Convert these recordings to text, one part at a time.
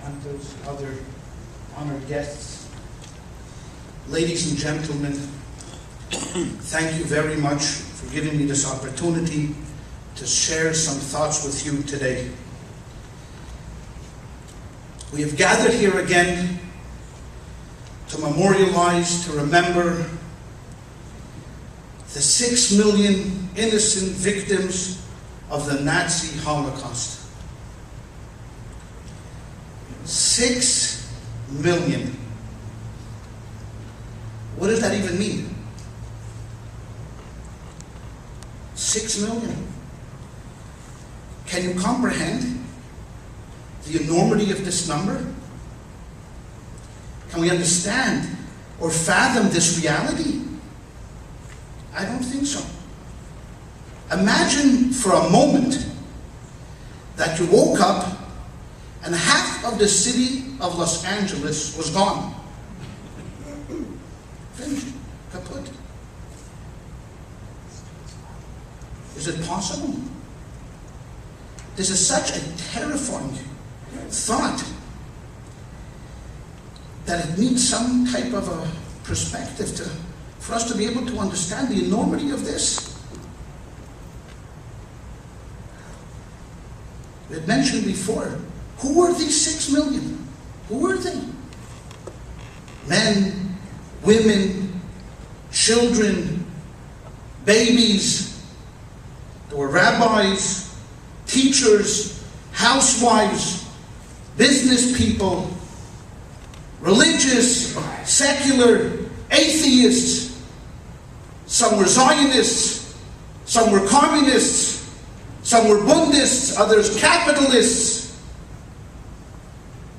Cantors, other honored guests, ladies and gentlemen, thank you very much for giving me this opportunity to share some thoughts with you today. We have gathered here again to memorialize, to remember the 6 million innocent victims of the Nazi Holocaust. 6 million. What does that even mean? 6 million. Can you comprehend the enormity of this number? Can we understand or fathom this reality? I don't think so. Imagine for a moment that you woke up and half of the city of Los Angeles was gone. Finished. Kaput. Is it possible? This is such a terrifying thought that it needs some type of a perspective for us to be able to understand the enormity of this. We had mentioned before, who were these 6 million? Who were they? Men, women, children, babies. There were rabbis, teachers, housewives, business people, religious, secular, atheists. Some were Zionists, some were communists, some were Bundists, others capitalists.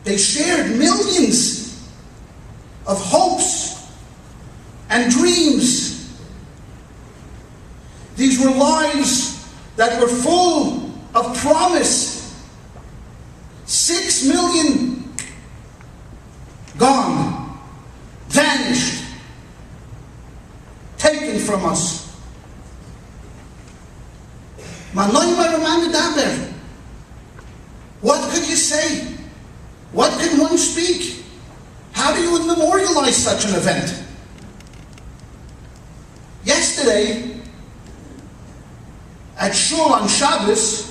They shared millions of hopes and dreams. These were lives that were full of promise. 6 million gone, vanished, taken from us. What could you say? What can one speak? How do you memorialize such an event? Yesterday, at Shul on Shabbos,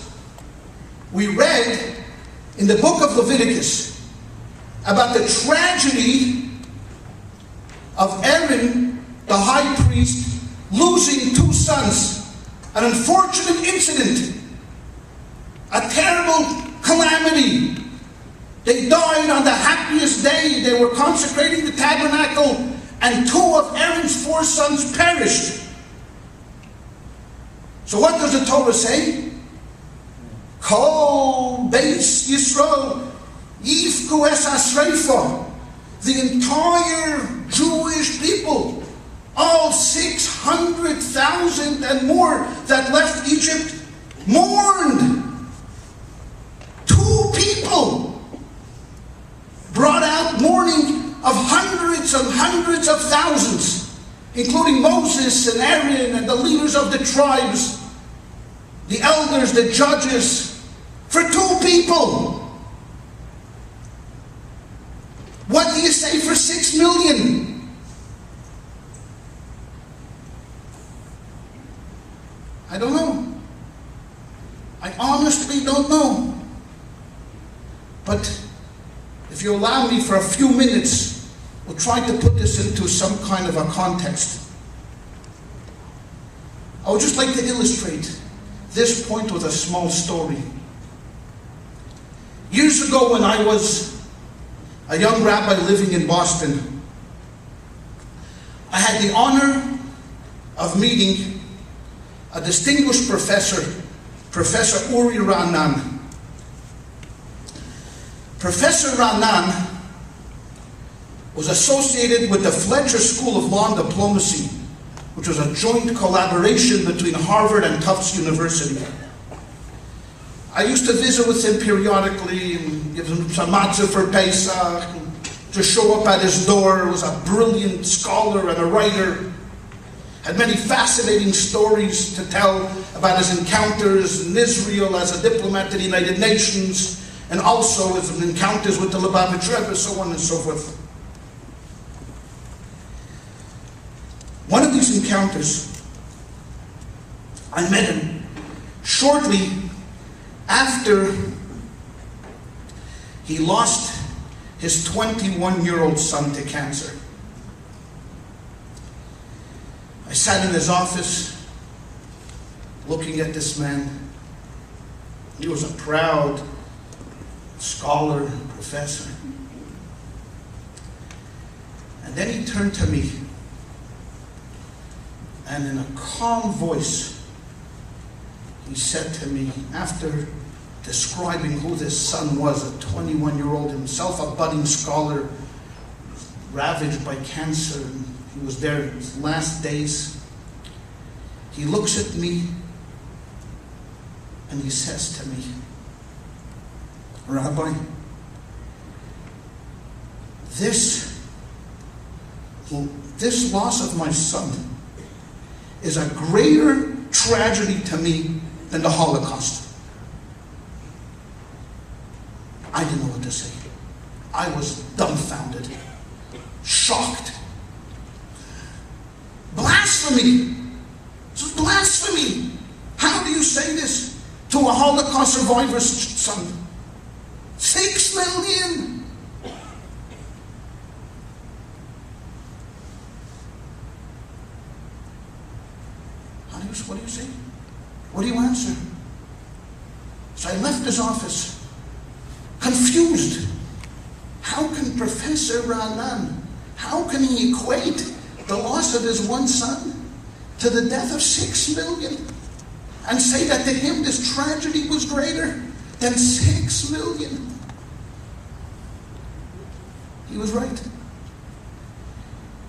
we read in the book of Leviticus about the tragedy of Aaron, the high priest, losing 2 sons. An unfortunate incident, a terrible calamity. They died on the happiest day. They were consecrating the tabernacle, and 2 of Aaron's 4 sons perished. So what does the Torah say? Kol Beis Yisrael Yifku es Asreifa. The entire Jewish people, all 600,000 and more that left Egypt, mourned. 2 people brought out mourning of hundreds and hundreds of thousands, including Moses and Aaron and the leaders of the tribes, the elders, the judges, for 2 people. What do you say for 6 million? I don't know. I honestly don't know. But if you allow me for a few minutes, we'll try to put this into some kind of a context. I would just like to illustrate this point with a small story. Years ago, when I was a young rabbi living in Boston, I had the honor of meeting a distinguished professor, Professor Uri Ra'anan. Professor Ra'anan was associated with the Fletcher School of Law and Diplomacy, which was a joint collaboration between Harvard and Tufts University. I used to visit with him periodically and give him some matzah for Pesach, and just show up at his door. He was a brilliant scholar and a writer. Had many fascinating stories to tell about his encounters in Israel as a diplomat to the United Nations, and also his encounters with the Lubavitcher Rebbe, so on and so forth. One of these encounters, I met him shortly after he lost his 21-year-old son to cancer. I sat in his office looking at this man. He was a proud scholar, professor. And then he turned to me, and in a calm voice, he said to me, after describing who this son was, a 21-year-old himself, a budding scholar, ravaged by cancer, and he was there in his last days. He looks at me and he says to me, Rabbi, this loss of my son is a greater tragedy to me than the Holocaust. I didn't know what to say. I was dumbfounded, shocked. Blasphemy! This is blasphemy! How do you say this to a Holocaust survivor's son? 6 million! What do you say? What do you answer? So I left his office, confused. How can Professor Ra'anan, how can he equate the loss of his one son to the death of 6 million and say that to him this tragedy was greater than 6 million? He was right.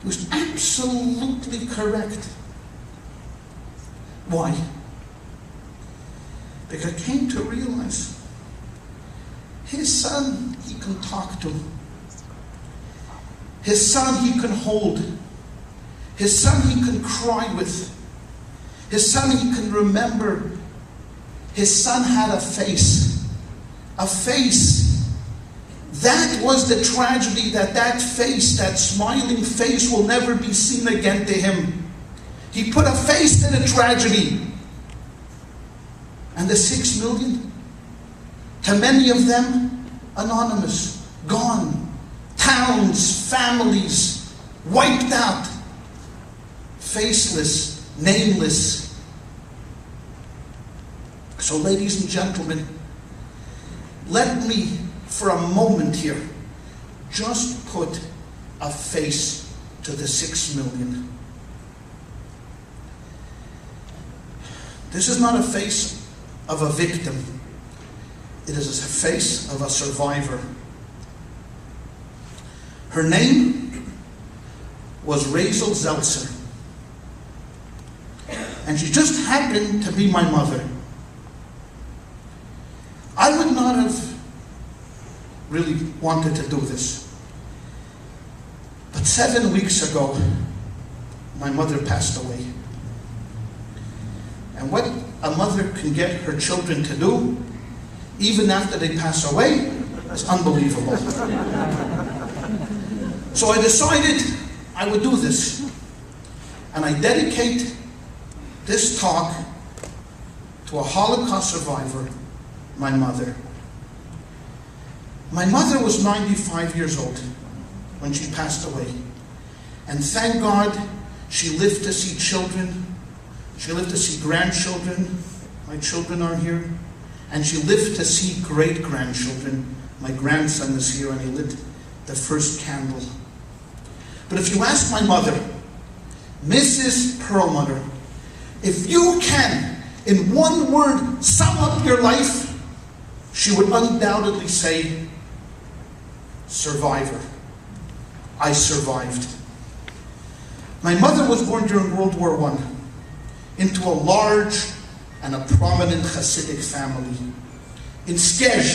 He was absolutely correct. Why? Because I came to realize his son he can talk to. His son he can hold. His son he can cry with. His son he can remember. His son had a face. A face. That was the tragedy, that face, that smiling face will never be seen again to him. He put a face to the tragedy. And the 6 million, to many of them, anonymous, gone. Towns, families, wiped out. Faceless, nameless. So ladies and gentlemen, let me, for a moment here, just put a face to the 6 million. This is not a face of a victim. It is a face of a survivor. Her name was Rachel Zeltzer. And she just happened to be my mother. I would not have really wanted to do this. But 7 weeks ago, my mother passed away. And what a mother can get her children to do, even after they pass away, is unbelievable. So I decided I would do this. And I dedicate this talk to a Holocaust survivor, my mother. My mother was 95 years old when she passed away. And thank God she lived to see children. She lived to see grandchildren. My children are here. And she lived to see great-grandchildren. My grandson is here and he lit the first candle. But if you ask my mother, Mrs. Perelmuter, if you can, in one word, sum up your life, she would undoubtedly say, survivor. I survived. My mother was born during World War I into a large and a prominent Hasidic family in Skej.